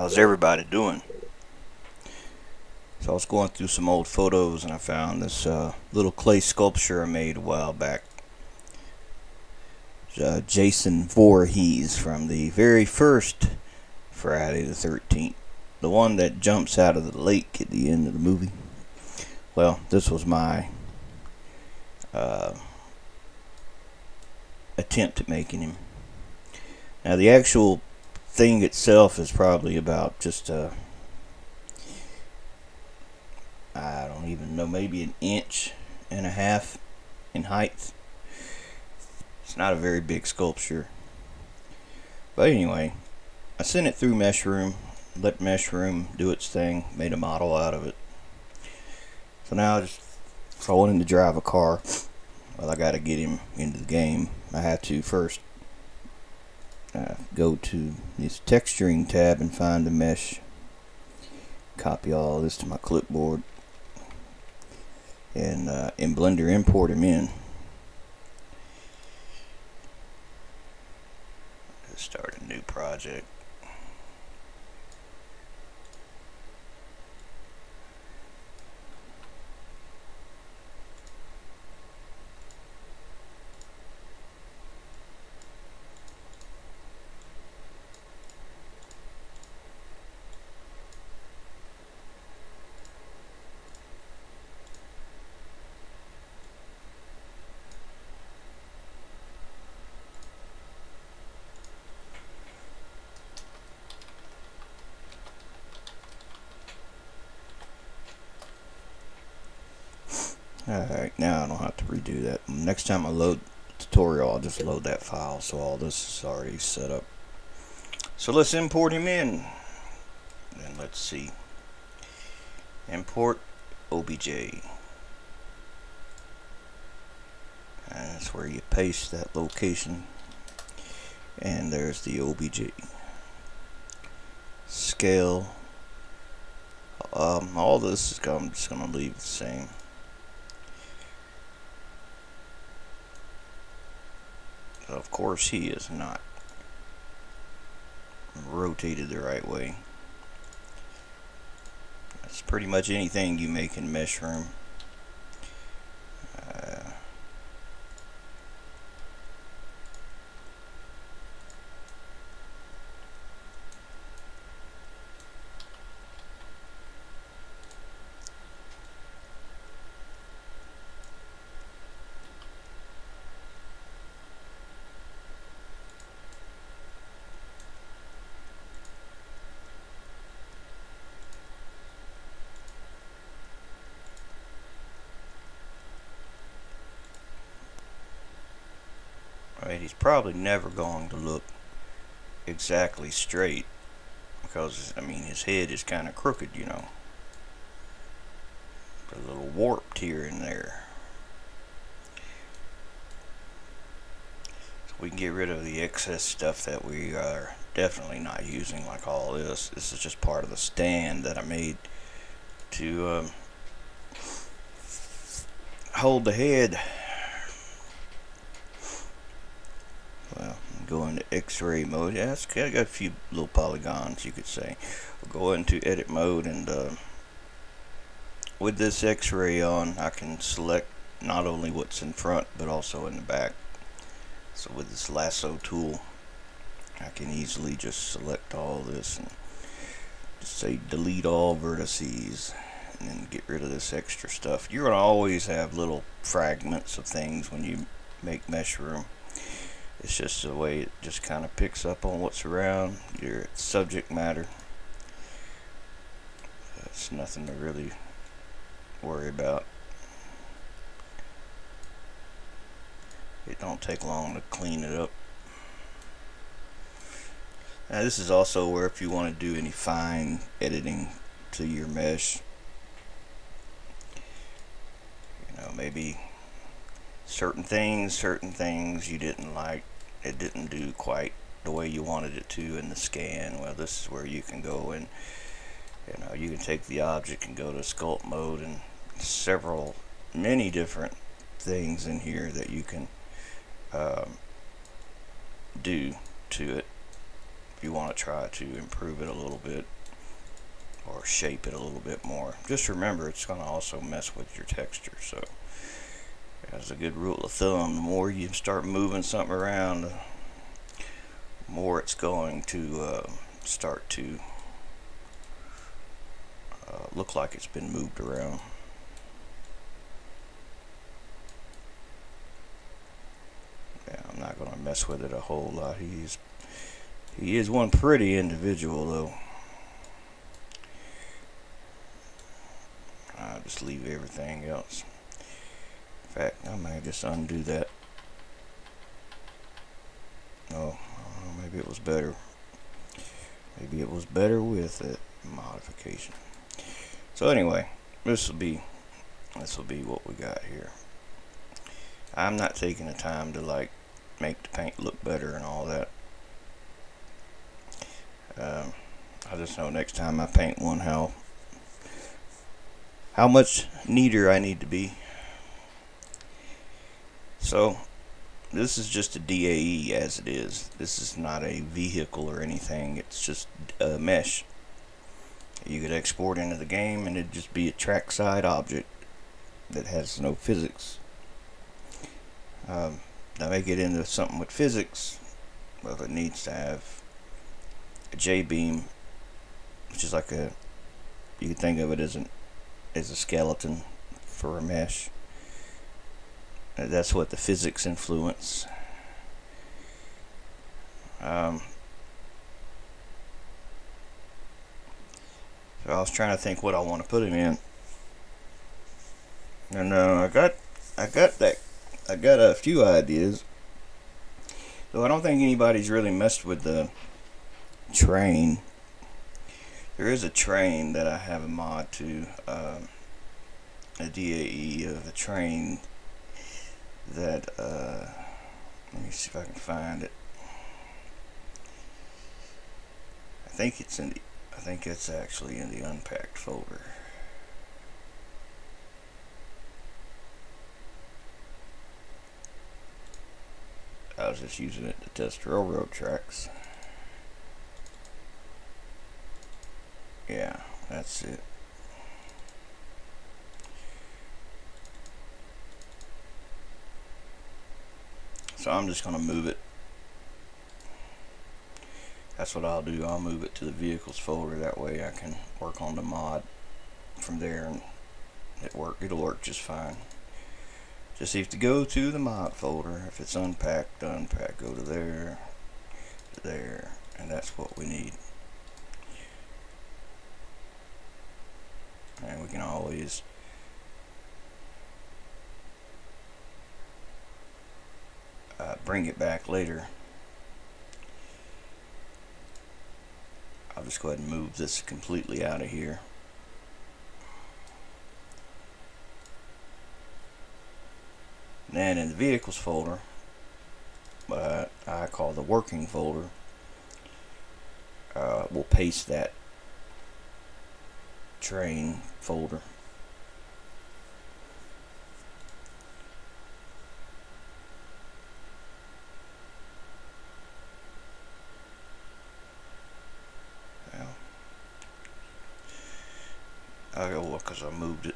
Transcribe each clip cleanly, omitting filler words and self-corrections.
How's everybody doing? So I was going through some old photos and I found this little clay sculpture I made a while back. Jason Voorhees from the very first Friday the 13th. The one that jumps out of the lake at the end of the movie. Well, this was my uh, attempt at making him. Now the actual thing itself is probably about just I don't even know, maybe an inch and a half in height. It's not a very big sculpture. But anyway, I sent it through Meshroom, let Meshroom do its thing, made a model out of it. So now if I want him to drive a car, well, I gotta get him into the game. I have to first go to this texturing tab and find the mesh, copy all this to my clipboard, and in Blender import him in. Start a new project. Alright, now I don't have to redo that. Next time I load the tutorial, I'll just load that file, so all this is already set up. So let's import him in. And let's see. Import OBJ. And that's where you paste that location. And there's the OBJ. Scale. All this is I'm just going to leave the same. Of course, he is not rotated the right way. That's pretty much anything you make in Meshroom. Right, he's probably never going to look exactly straight because, I mean, his head is kind of crooked, you know. A little warped here and there. So we can get rid of the excess stuff that we are definitely not using, like all this. This is just part of the stand that I made to hold the head. Well, go into X-ray mode. Yeah, it's got a few little polygons, you could say. We'll go into edit mode, and with this X-ray on, I can select not only what's in front but also in the back. So with this lasso tool, I can easily just select all this and just say delete all vertices, and then get rid of this extra stuff. You're going to always have little fragments of things when you make Meshroom. It's just the way it just kind of picks up on what's around your subject matter. It's nothing to really worry about. It don't take long to clean it up. Now this is also where if you want to do any fine editing to your mesh, you know, maybe certain things you didn't like, it didn't do quite the way you wanted it to in the scan. Well, this is where you can go and, you know, you can take the object and go to sculpt mode, and many different things in here that you can do to it. you want to try to improve it a little bit or shape it a little bit more. Just remember, it's going to also mess with your texture. So as a good rule of thumb, the more you start moving something around, the more it's going to start to look like it's been moved around. Yeah, I'm not going to mess with it a whole lot. He is one pretty individual, though. I'll just leave everything else. In fact, I might just undo that. No, maybe it was better. Maybe it was better with that modification. So anyway, this will be what we got here. I'm not taking the time to like make the paint look better and all that. I just know next time I paint one how much neater I need to be. So this is just a DAE as it is. This is not a vehicle or anything. It's just a mesh. You could export into the game and it'd just be a trackside object that has no physics. Now make it into something with physics. Well, it needs to have a jbeam, which is like a, you can think of it as a skeleton for a mesh. That's what the physics influence. So I was trying to think what I want to put him in, and I got a few ideas. Though I don't think anybody's really messed with the train. There is a train that I have a mod to, a DAE of a train that, let me see if I can find it. I think it's actually in the unpacked folder. I was just using it to test railroad tracks. Yeah, that's it. So I'm just going to move it. That's what I'll do. I'll move it to the vehicles folder. That way I can work on the mod from there, and it'll work just fine. Just have to go to the mod folder. If it's unpacked, go to there, and that's what we need. And we can always bring it back later. I'll just go ahead and move this completely out of here. And then in the vehicles folder, what I call the working folder, we'll paste that train folder. Because I moved it.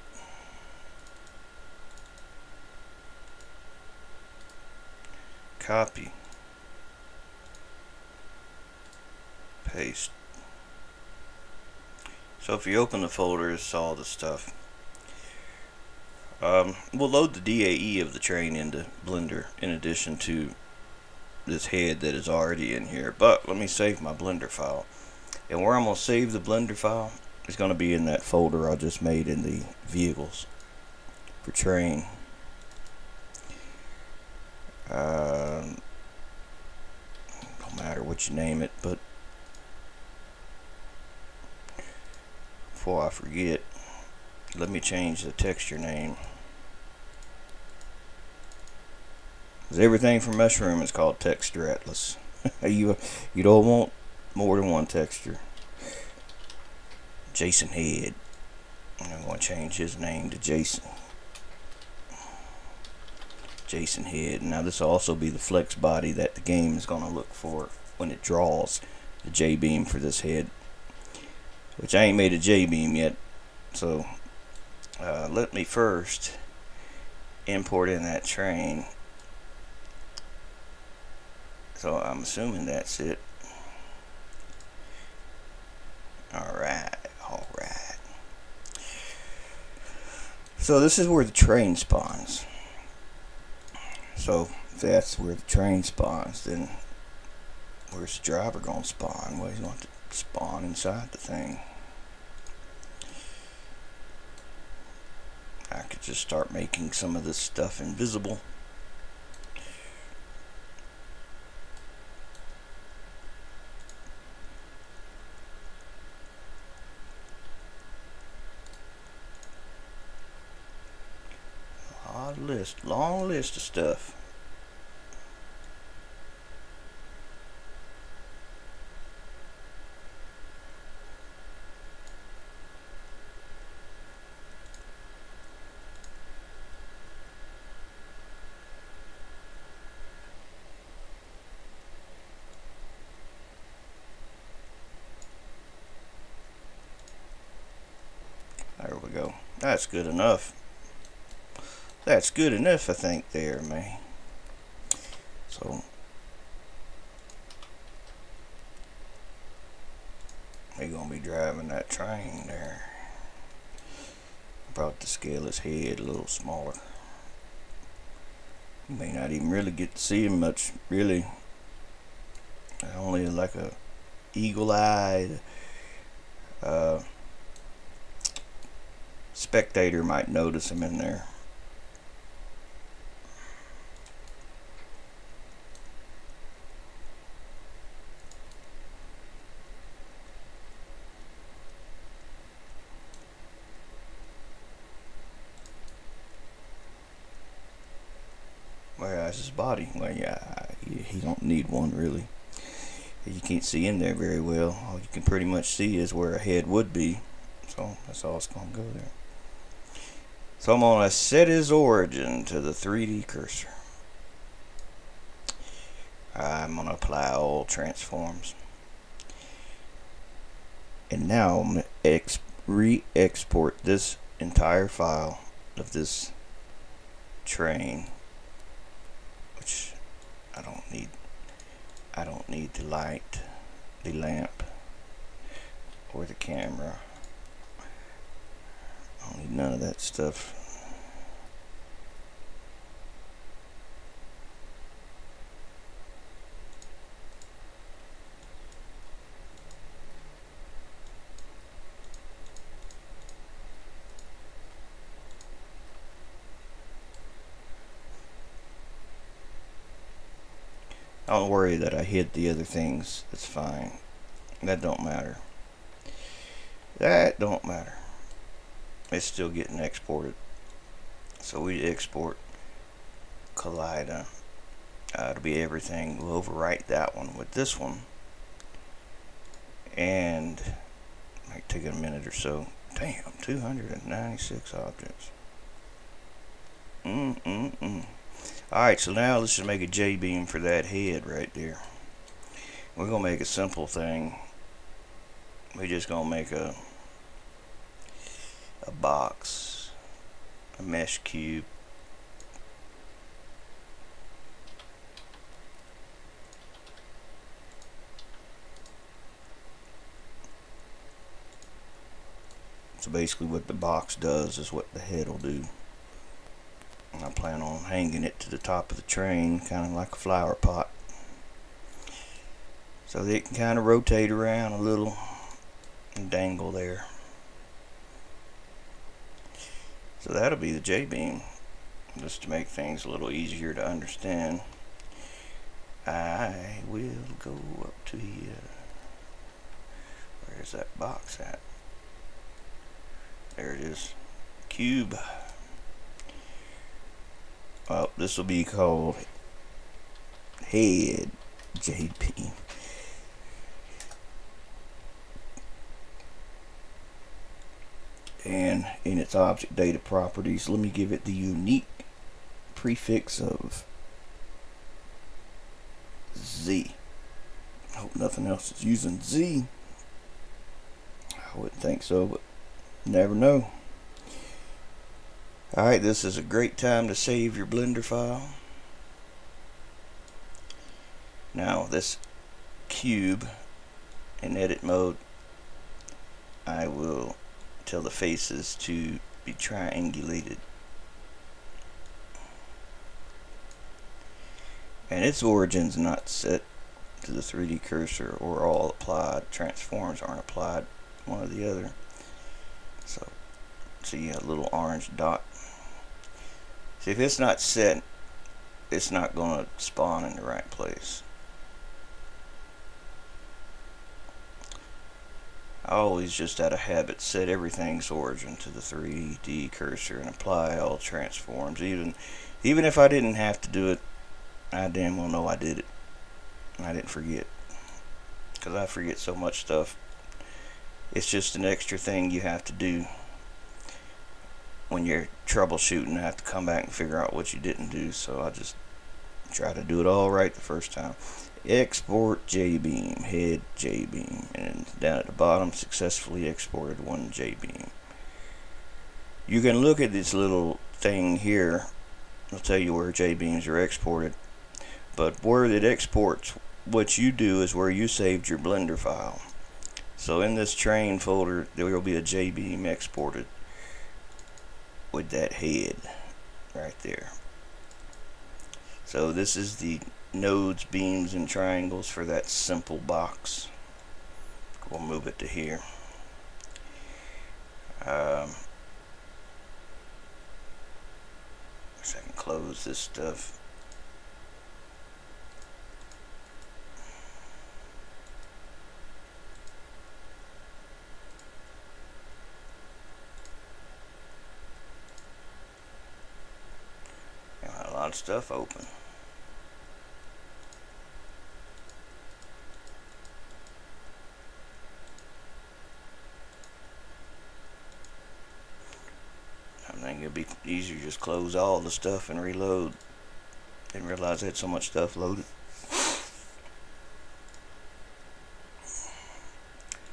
Copy. Paste. So if you open the folder, it's all the stuff. We'll load the DAE of the train into Blender in addition to this head that is already in here. But let me save my Blender file. And where I'm going to save the Blender file is going to be in that folder I just made in the vehicles for train. Don't matter what you name it, but before I forget, let me change the texture name. Because everything from Meshroom is called Texture Atlas. You don't want more than one texture. Jason Head. I'm going to change his name to Jason. Jason Head. Now this will also be the flex body that the game is going to look for when it draws a J-beam for this head, which I ain't made a J-beam yet. So let me first import in that train. So I'm assuming that's it. Alright. So this is where the train spawns. So if that's where the train spawns, then where's the driver going to spawn? Well, he's going to spawn inside the thing. I could just start making some of this stuff invisible. Long list of stuff. There we go. That's good enough. That's good enough, I think, there, man. So we're gonna be driving that train there. Brought the scale his head a little smaller. You may not even really get to see him much, really. Only like a eagle-eyed spectator might notice him in there. Whereas his body, well, yeah, he don't need one really. You can't see in there very well. All you can pretty much see is where a head would be. So that's all it's gonna go there. So I'm gonna set his origin to the 3D cursor. I'm gonna apply all transforms. And now I'm gonna re-export this entire file of this train, which I don't need the light, the lamp, or the camera. I don't need none of that stuff. Don't worry that I hid the other things. That's fine. That don't matter. That don't matter. It's still getting exported. So we export Collida. It'll be everything. We'll overwrite that one with this one. And might take a minute or so. Damn, 296 objects. Alright, so now let's just make a J-beam for that head right there. We're going to make a simple thing. We're just going to make a box, a mesh cube. So basically what the box does is what the head will do. I plan on hanging it to the top of the train, kind of like a flower pot, so that it can kind of rotate around a little and dangle there. So that'll be the J-beam, just to make things a little easier to understand. I will go up to here. Where's that box at? There it is. Cube. Well, this will be called head JP. And in its object data properties, let me give it the unique prefix of Z. hope nothing else is using Z. I wouldn't think so, but never know. Alright, this is a great time to save your Blender file. Now this cube in edit mode, I will tell the faces to be triangulated. And its origin's not set to the 3D cursor or all applied. Transforms aren't applied, one or the other. So see a little orange dot. See, if it's not set, it's not going to spawn in the right place. I always, just out of habit, set everything's origin to the 3D cursor and apply all transforms. Even if I didn't have to do it, I damn well know I did it. I didn't forget, because I forget so much stuff. It's just an extra thing you have to do when you're troubleshooting. I have to come back and figure out what you didn't do, so I just try to do it all right the first time. Export jbeam, head jbeam, and down at the bottom, successfully exported one jbeam. You can look at this little thing here. It'll tell you where jbeams are exported, but where it exports, what you do is where you saved your Blender file. So in this train folder, there will be a jbeam exported with that head right there. So this is the nodes, beams, and triangles for that simple box. We'll move it to here. So I can close this stuff. Got a lot of stuff open. I think it'd be easier to just close all the stuff and reload. Didn't realize I had so much stuff loaded.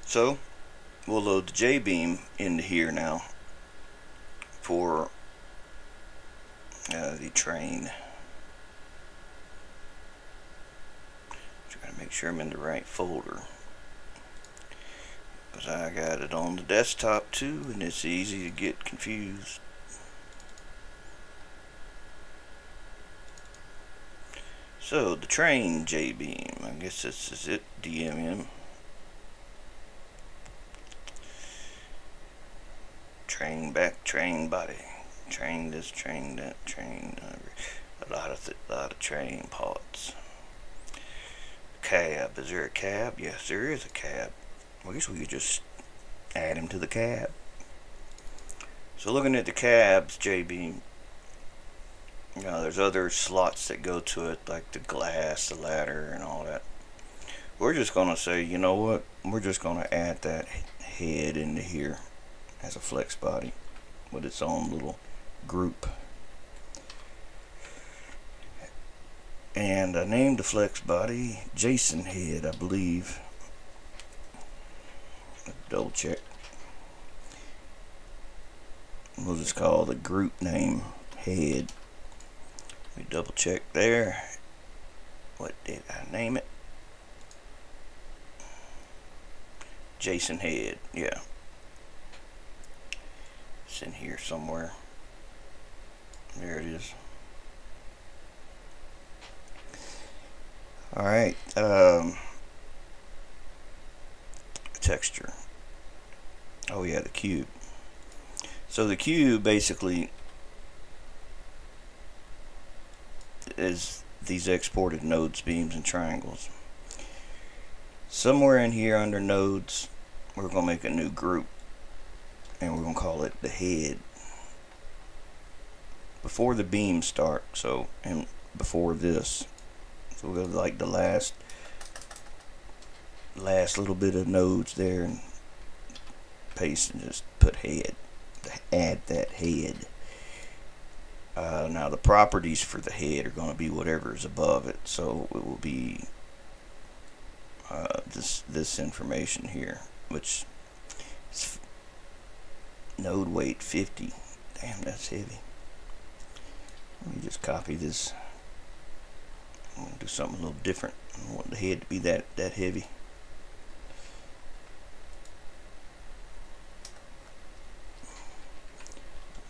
So we'll load the jbeam into here now for the train. Trying to make sure I'm in the right folder, because I got it on the desktop too, and it's easy to get confused. So the train jbeam, I guess this is it. DMM. Train back, train body, train this, train that, train. A lot of train parts. Cab. Is there a cab? Yes, there is a cab. I guess we could just add him to the cab. So looking at the cab's jbeam, you know, there's other slots that go to it, like the glass, the ladder, and all that. We're just gonna say, you know what? We're just gonna add that head into here as a flex body with its own little group. And I named the flex body Jason head, I believe. Double check. We'll just call the group name head. We double check there. What did I name it? Jason head, yeah. It's in here somewhere. There it is. Alright, texture. Oh yeah, the cube. So the cube basically is these exported nodes, beams, and triangles. Somewhere in here under nodes, we're going to make a new group, and we're going to call it the head. Before the beams start, so, and before this. So we'll go to like the last little bit of nodes there and paste and just put head. Add that head. Now the properties for the head are going to be whatever is above it. So it will be this information here, which is node weight 50. Damn, that's heavy. Let me just copy this. I'm gonna do something a little different. I don't want the head to be that heavy.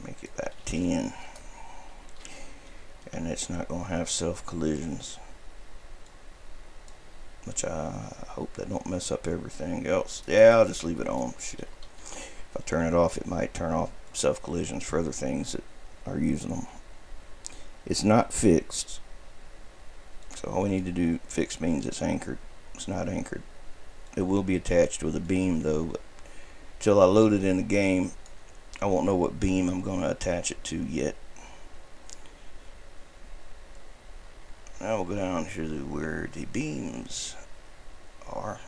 Make it about 10, and it's not gonna have self collisions, which I hope that don't mess up everything else. Yeah, I'll just leave it on. Shit, if I turn it off, it might turn off self collisions for other things that are using them. It's not fixed, so all we need to do, fixed means it's anchored. It's not anchored. It will be attached with a beam though, but until I load it in the game, I won't know what beam I'm going to attach it to yet. Now we'll go down to where the beams are.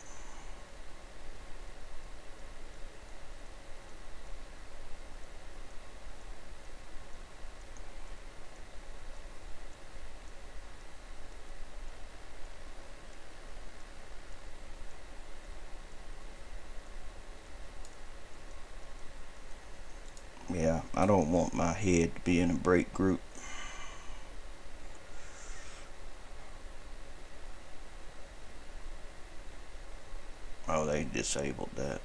Yeah, I don't want my head to be in a break group. Oh, they disabled that.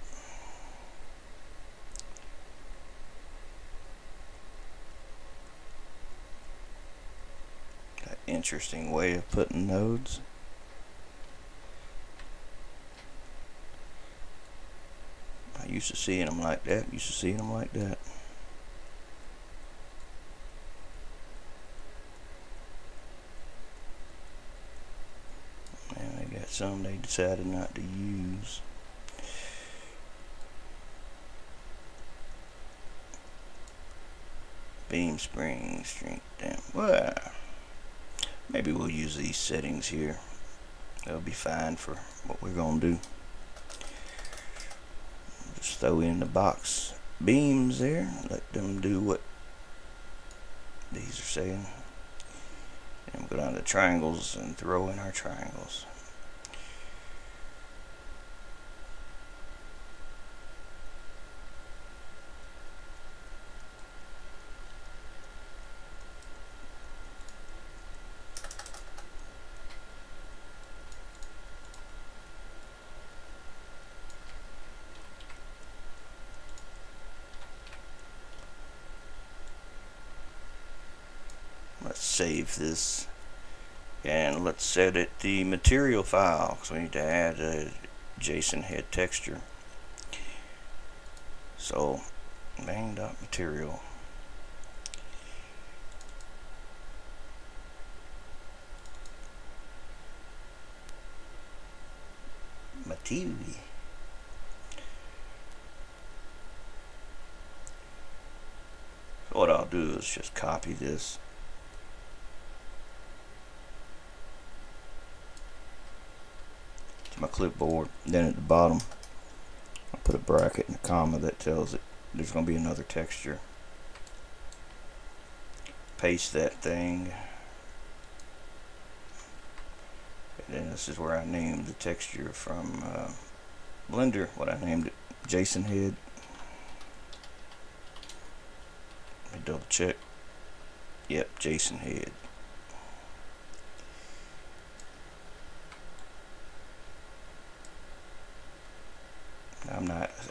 That interesting way of putting nodes. I used to seeing them like that. And they got some they decided not to use. Beam spring strength down. Well, maybe we'll use these settings here. That'll be fine for what we're gonna do. Just throw in the box beams there. Let them do what these are saying. And we'll go down to triangles and throw in our triangles. Let's save this and let's set it the material file because we need to add a JSON head texture. So main.material. Material. So what I'll do is just copy this. My clipboard, then at the bottom I'll put a bracket and a comma that tells it there's going to be another texture. Paste that thing, and then this is where I named the texture from Blender, what I named it, JSON head. Let me double check. Yep, JSON head.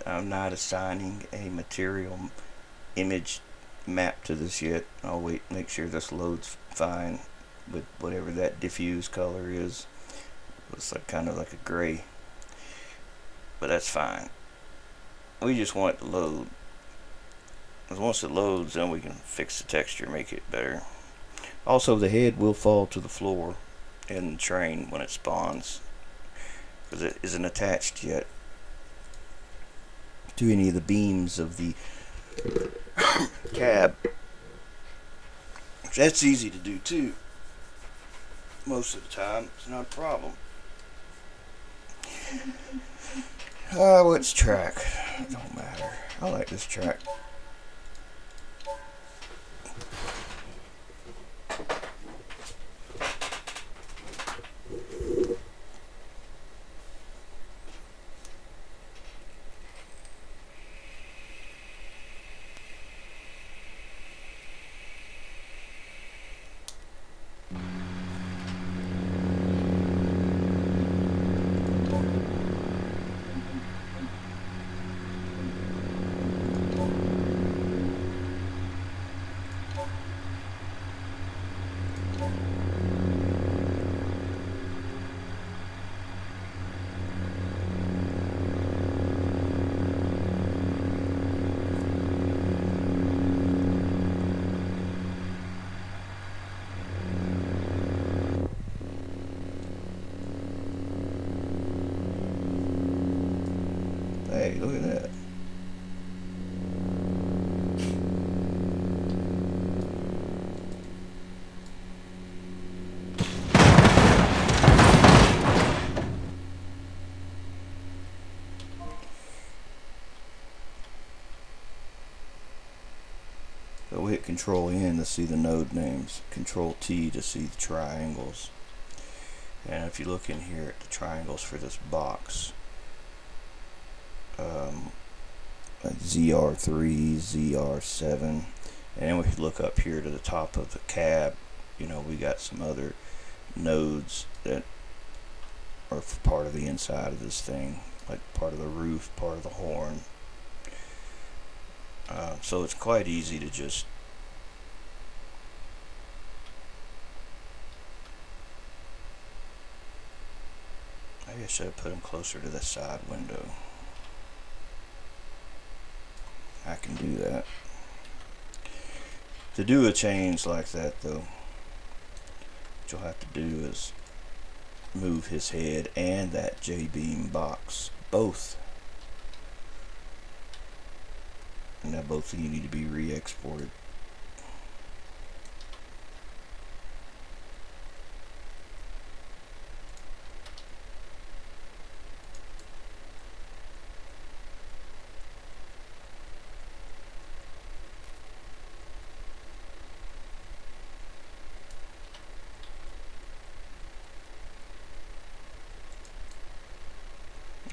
I'm not assigning a material image map to this yet. I'll wait, make sure this loads fine with whatever that diffuse color is. Looks like kind of like a gray, but that's fine. We just want it to load. Because once it loads, then we can fix the texture, make it better. Also, the head will fall to the floor in the train when it spawns, because it isn't attached yet to any of the beams of the cab. That's easy to do too. Most of the time, it's not a problem. Which track? It don't matter. I like this track. So we'll hit Control N to see the node names, Control T to see the triangles. And if you look in here at the triangles for this box, ZR3, ZR7, and then we look up here to the top of the cab. You know, we got some other nodes that are part of the inside of this thing, like part of the roof, part of the horn. So it's quite easy to just maybe I should have put them closer to the side window. I can do that. To do a change like that though, what you'll have to do is move his head and that J-beam box, both. And now both of you need to be re-exported.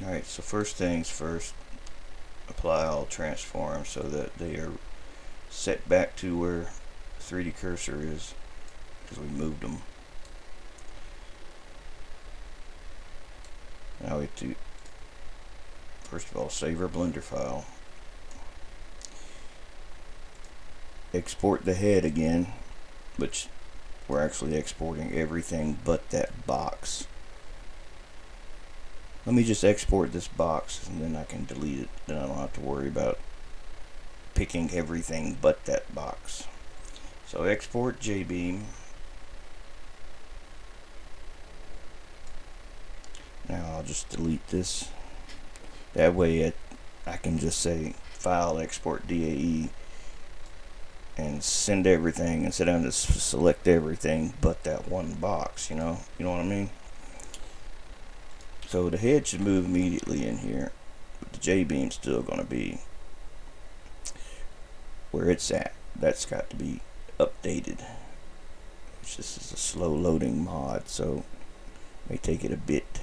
Alright, so first things first, apply all transforms so that they are set back to where 3D cursor is, because we moved them. Now we have to first of all save our Blender file, export the head again, which we're actually exporting everything but that box. Let me just export this box and then I can delete it. Then I don't have to worry about picking everything but that box. So export jbeam. Now I'll just delete this. That way I can just say file export DAE and send everything instead of just select everything but that one box, you know what I mean? So the head should move immediately in here, but the J-beam's still going to be where it's at. That's got to be updated. This is a slow loading mod, so it may take it a bit.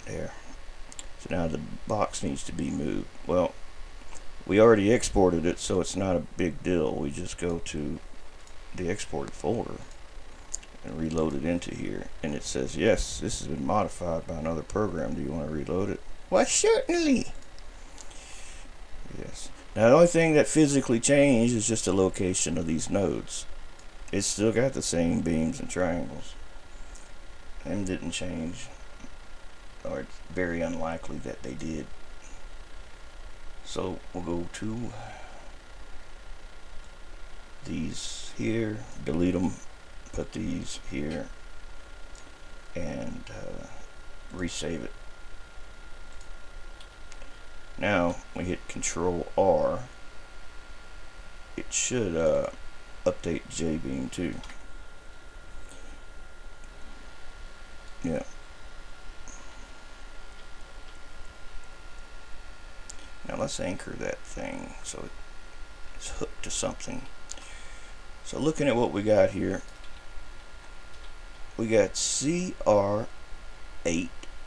There. So now the box needs to be moved. Well, we already exported it, so it's not a big deal. We just go to the exported folder and reload it into here, and it says yes, this has been modified by another program. Do you want to reload it? Why, certainly. Yes. Now the only thing that physically changed is just the location of these nodes. It's still got the same beams and triangles. Them didn't change, or it's very unlikely that they did. So we'll go to these here, delete them, put these here, and resave it. Now we hit Control R. It should update JBeam too. Yeah. Now let's anchor that thing so it's hooked to something. So looking at what we got here, we got CR8.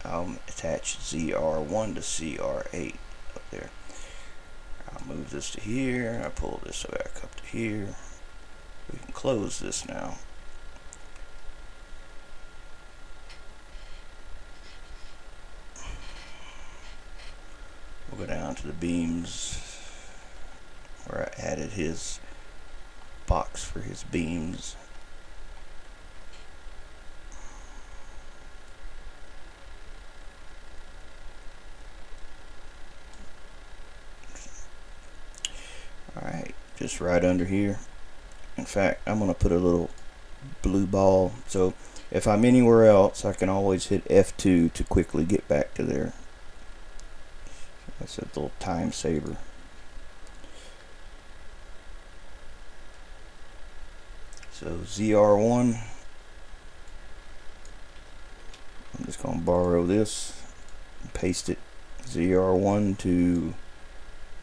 I'll attach ZR1 to CR8 up there. I'll move this to here. I pull this back up to here. We can close this now. We'll go down to the beams where I added his box for his beams. Alright, just right under here. In fact, I'm going to put a little blue ball, so if I'm anywhere else I can always hit F2 to quickly get back to there. That's a little time saver. So ZR1, I'm just going to borrow this and paste it ZR1 to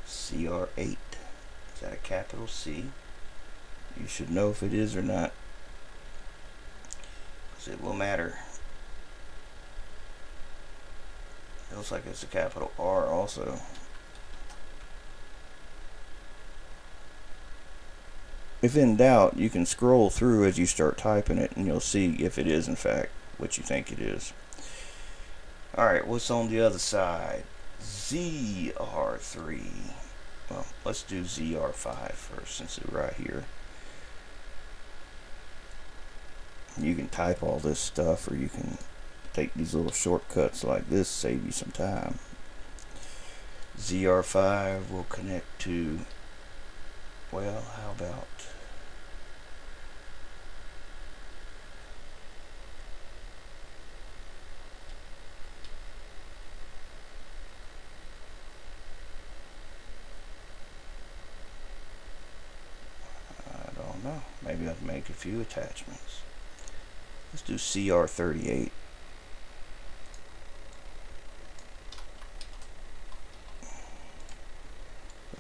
CR8. Is that a capital C? You should know if it is or not, because it will matter. It looks like it's a capital R also. If in doubt, you can scroll through as you start typing it, and you'll see if it is in fact what you think it is. Alright, what's on the other side? ZR3. Well, let's do ZR5 first, since it's right here. You can type all this stuff, or you can take these little shortcuts like this, save you some time. ZR5 will connect to, well, how about maybe I'll make a few attachments. Let's do CR38.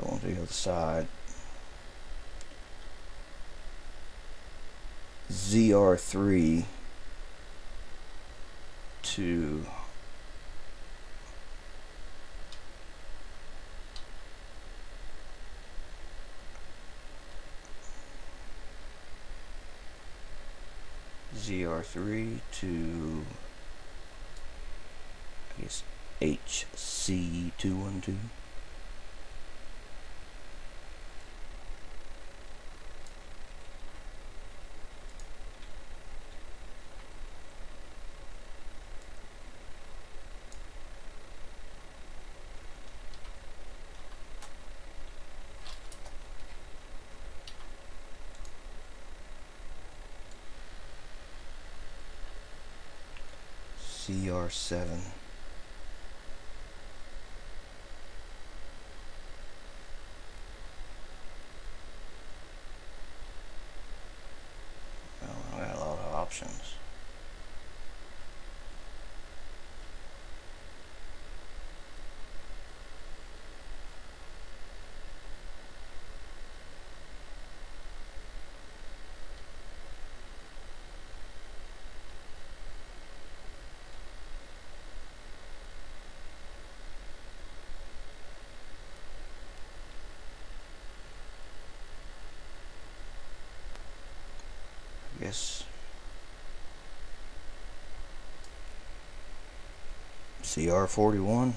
Go on the other side. ZR3 to ZR3 to, I guess, HC212. CR7. Well, I got a lot of options. Yes. CR41.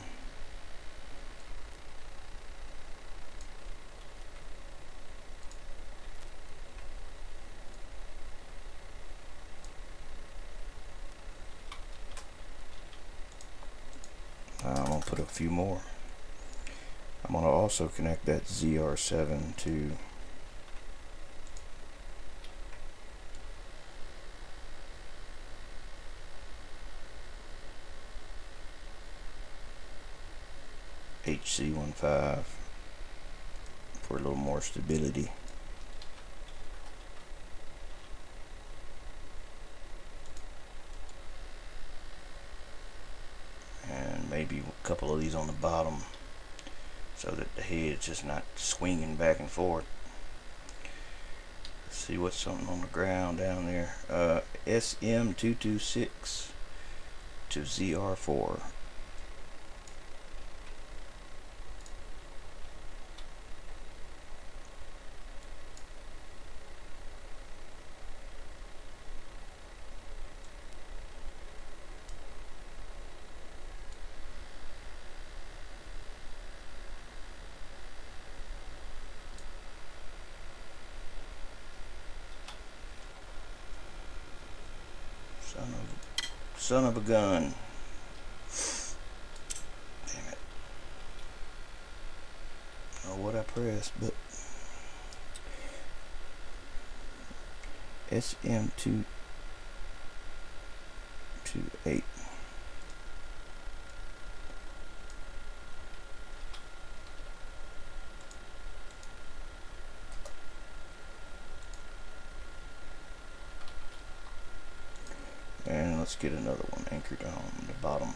I'm going to put a few more. I'm going to also connect that ZR7 to HC15 for a little more stability. And maybe a couple of these on the bottom so that the head's just not swinging back and forth. Let's see what's something on the ground down there. SM226 to ZR4. Son of a gun. Damn it. I don't know what I pressed, but SM228. And let's get another one anchored on the bottom.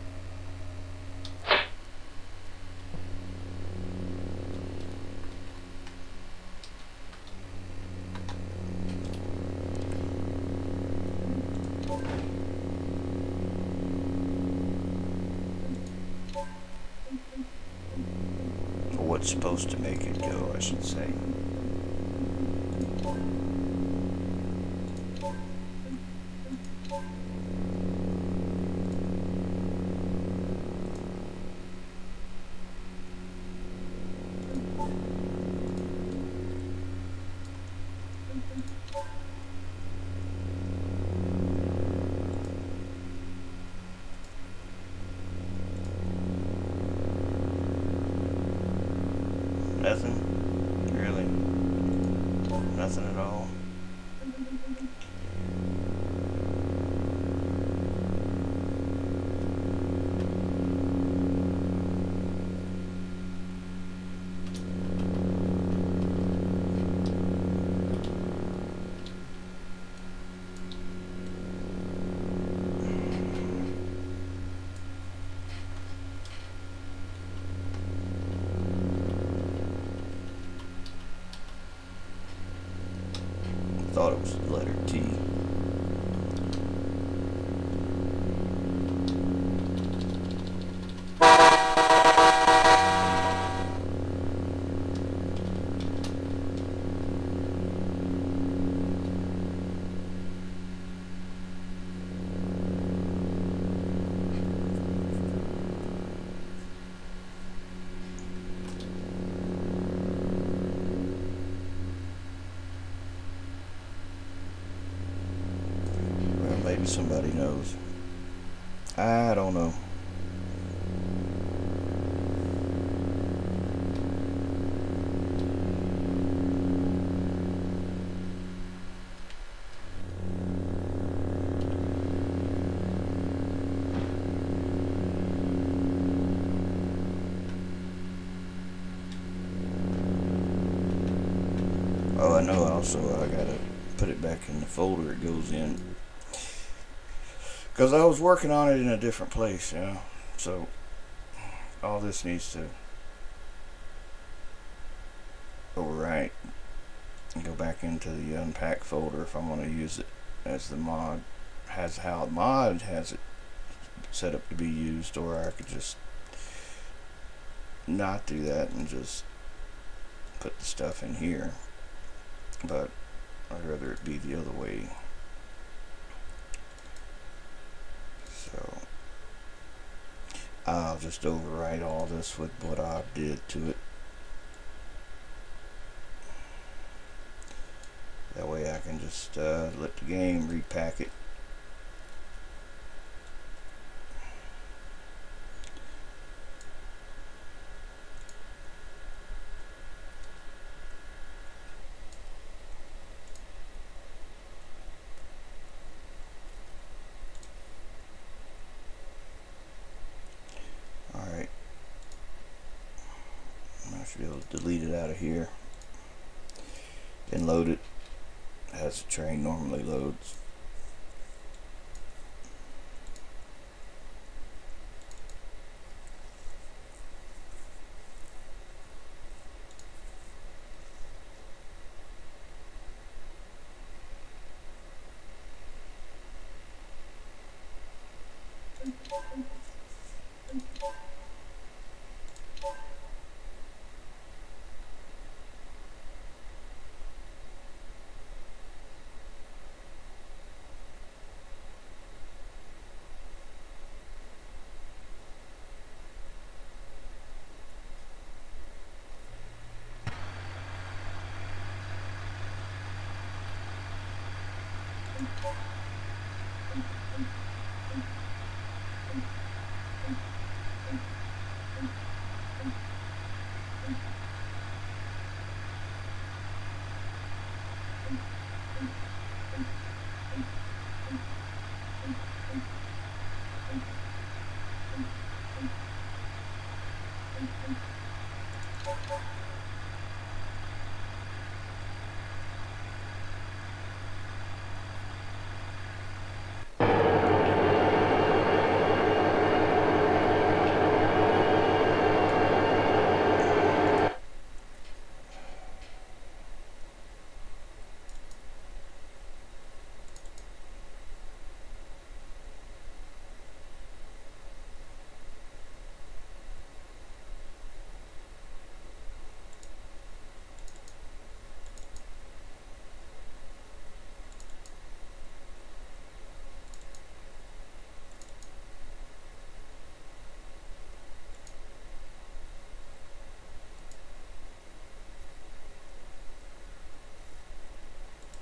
what's supposed to make it go, I should say. Nothing? Really? Nothing at all? Thought it was the letter T. Well, maybe somebody knows. I don't know. Oh, I know also I gotta put it back in the folder it goes in. Because I was working on it in a different place, you know. So, all this needs to overwrite and go back into the unpack folder if I want to use it as the mod has how the mod has it set up to be used, or I could just not do that and just put the stuff in here. But I'd rather it be the other way. So I'll just overwrite all this with what I did to it. That way I can just let the game repack it. Alright. I should be able to delete it out of here and load it as the train normally loads.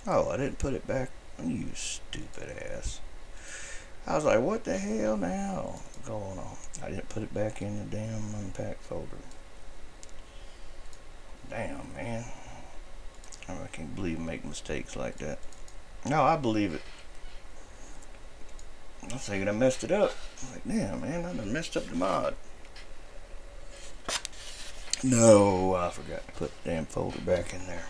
Oh, I didn't put it back. You stupid ass. I was like, what the hell now going on? I didn't put it back in the damn unpacked folder. Damn, man. I can't believe I make mistakes like that. No, I believe it. I was thinking I messed it up. I'm like, damn, man, I done messed up the mod. No, I forgot to put the damn folder back in there.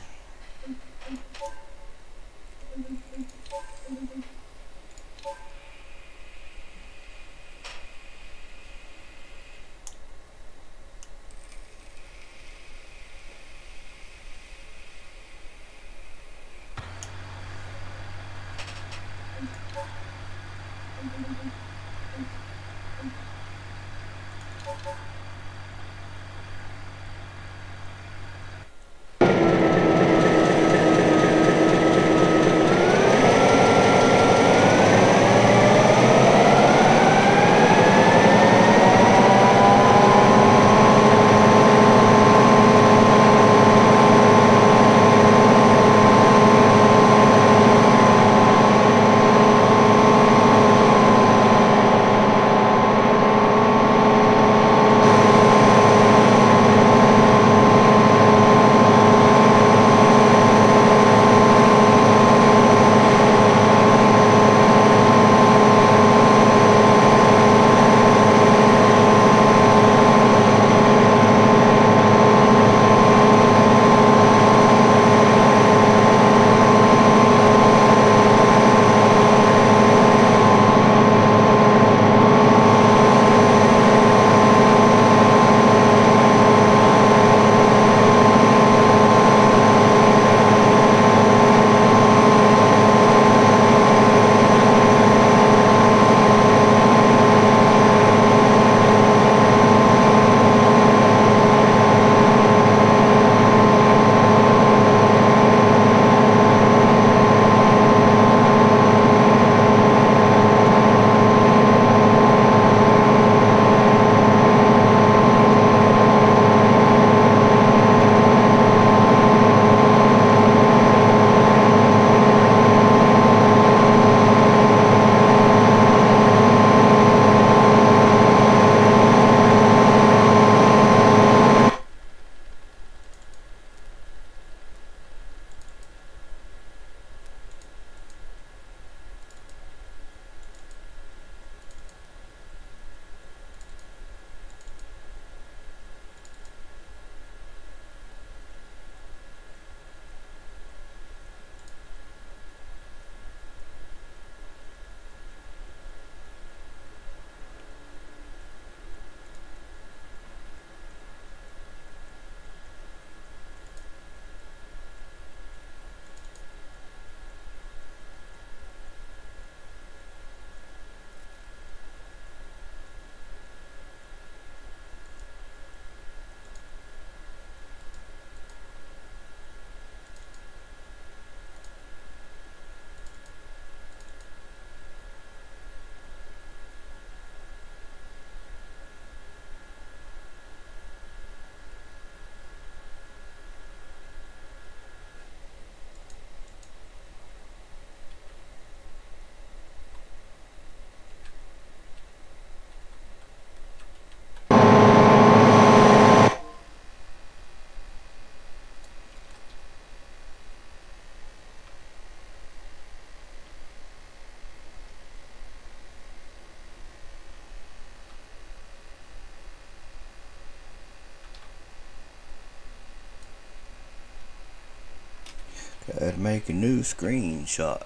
Gotta make a new screenshot.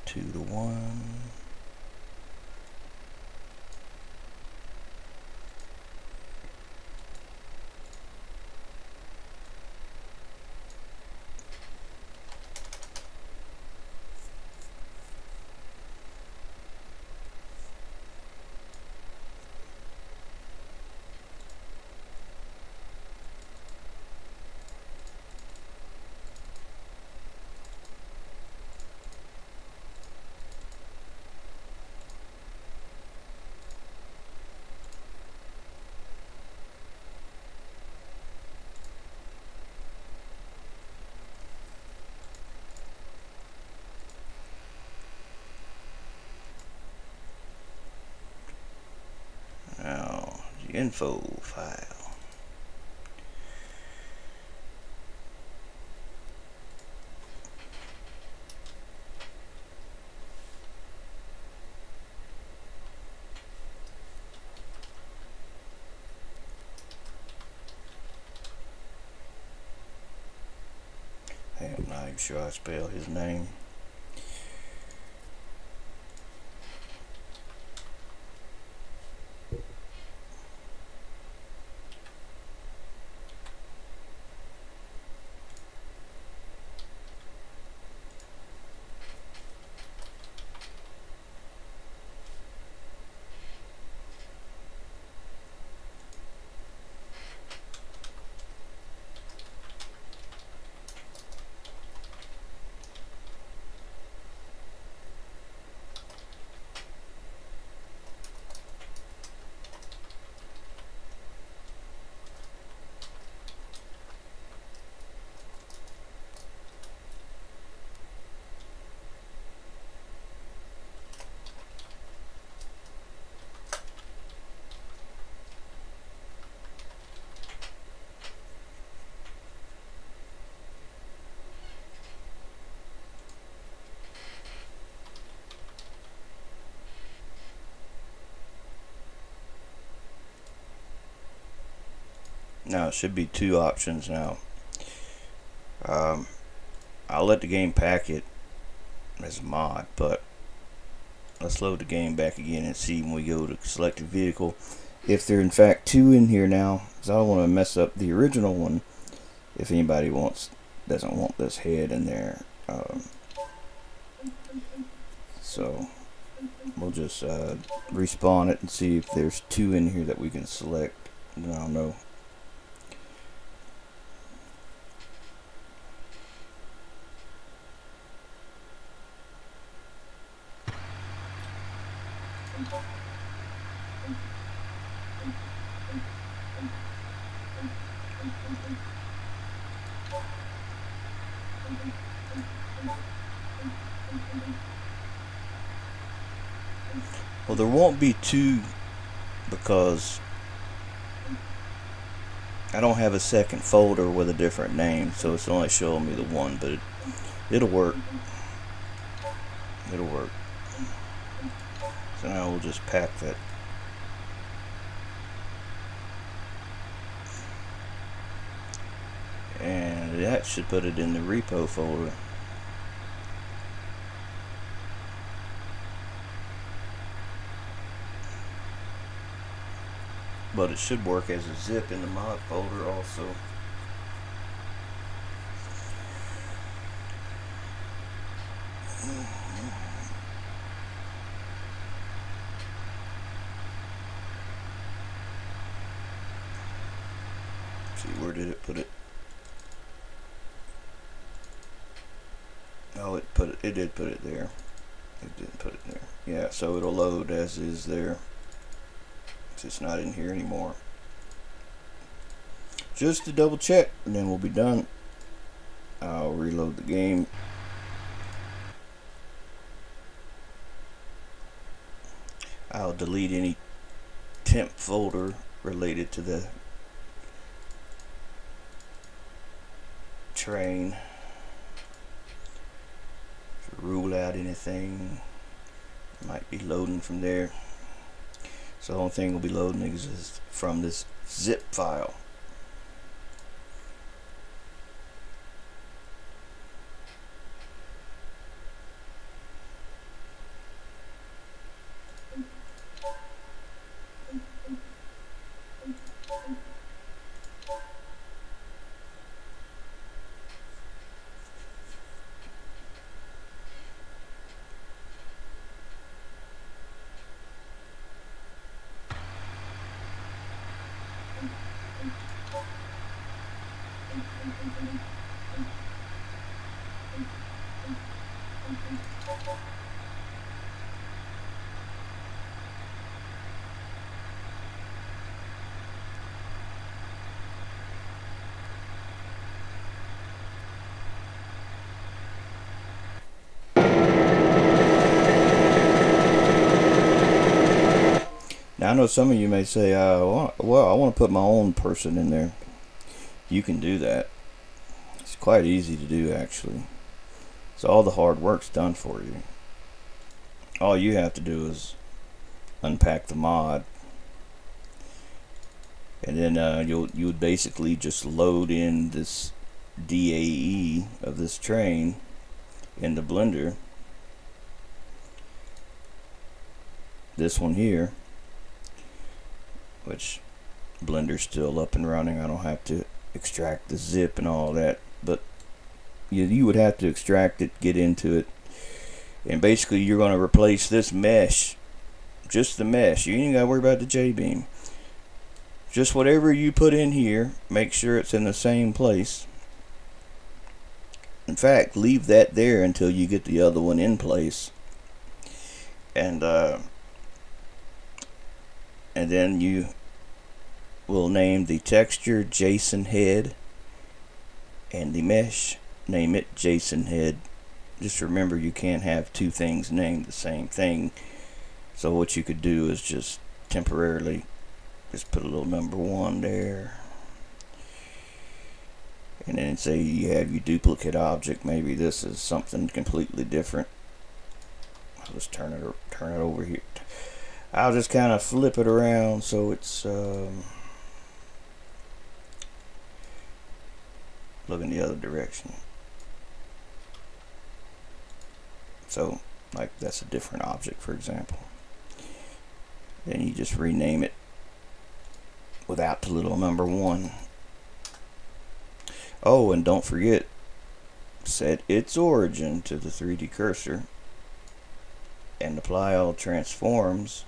Two to one. info file. I'm not even sure I spell his name. Now it should be two options now. I'll let the game pack it as a mod, but let's load the game back again and see when we go to select a vehicle if there are in fact two in here now, because I don't want to mess up the original one if anybody doesn't want this head in there. So we'll just respawn it and see if there's two in here that we can select, and I'll know. Well, there won't be two because I don't have a second folder with a different name, so it's only showing me the one, but it'll work. It'll work. So now we'll just pack that. And that should put it in the repo folder. But it should work as a zip in the mod folder also. See, where did it put it? Oh, it did put it there. It didn't put it there. Yeah, so it'll load as is there. It's not in here anymore. Just to double check, and then we'll be done. I'll reload the game. I'll delete any temp folder related to the train. Rule out anything. Might be loading from there. So the only thing we'll be loading is from this zip file. Now, I know some of you may say, well, I want to put my own person in there. You can do that. It's quite easy to do, actually. So all the hard work's done for you. All you have to do is unpack the mod, and then you would basically just load in this DAE of this train into Blender. This one here, which Blender's still up and running. I don't have to extract the zip and all that, but you would have to extract it, get into it, and basically you're going to replace this mesh, just the mesh. You ain't got to worry about the jbeam. Just whatever you put in here, make sure it's in the same place. In fact, leave that there until you get the other one in place, and then you will name the texture Jason Head, and the mesh, name it Jason Head. Just remember, you can't have two things named the same thing. So what you could do is just temporarily just put a little number 1 there, and then say you have your duplicate object. Maybe this is something completely different. I'll just turn it over here. I'll just kind of flip it around so it's looking the other direction. So, like, that's a different object, for example. Then you just rename it without the little number 1. Oh, and don't forget, set its origin to the 3D cursor and apply all transforms.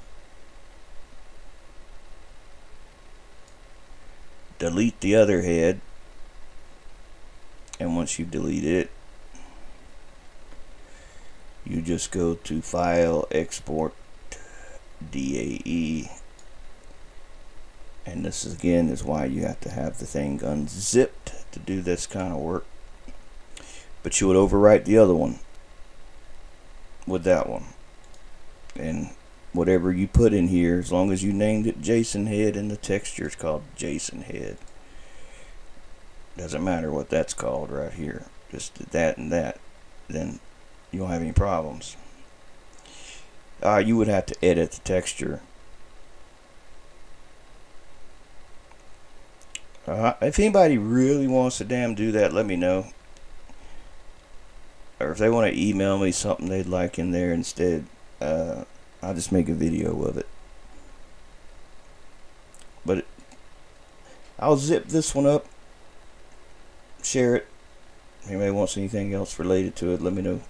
Delete the other head, and once you delete it, you just go to File, Export, DAE, and this again is why you have to have the thing unzipped to do this kind of work. But you would overwrite the other one with that one, and whatever you put in here, as long as you named it Jason Head and the texture is called Jason Head, doesn't matter what that's called right here, just that and that, then you don't have any problems. You would have to edit the texture. If anybody really wants to do that, let me know. Or if they want to email me something they'd like in there instead, I'll just make a video of it. But I'll zip this one up, share it. If anybody wants anything else related to it, let me know.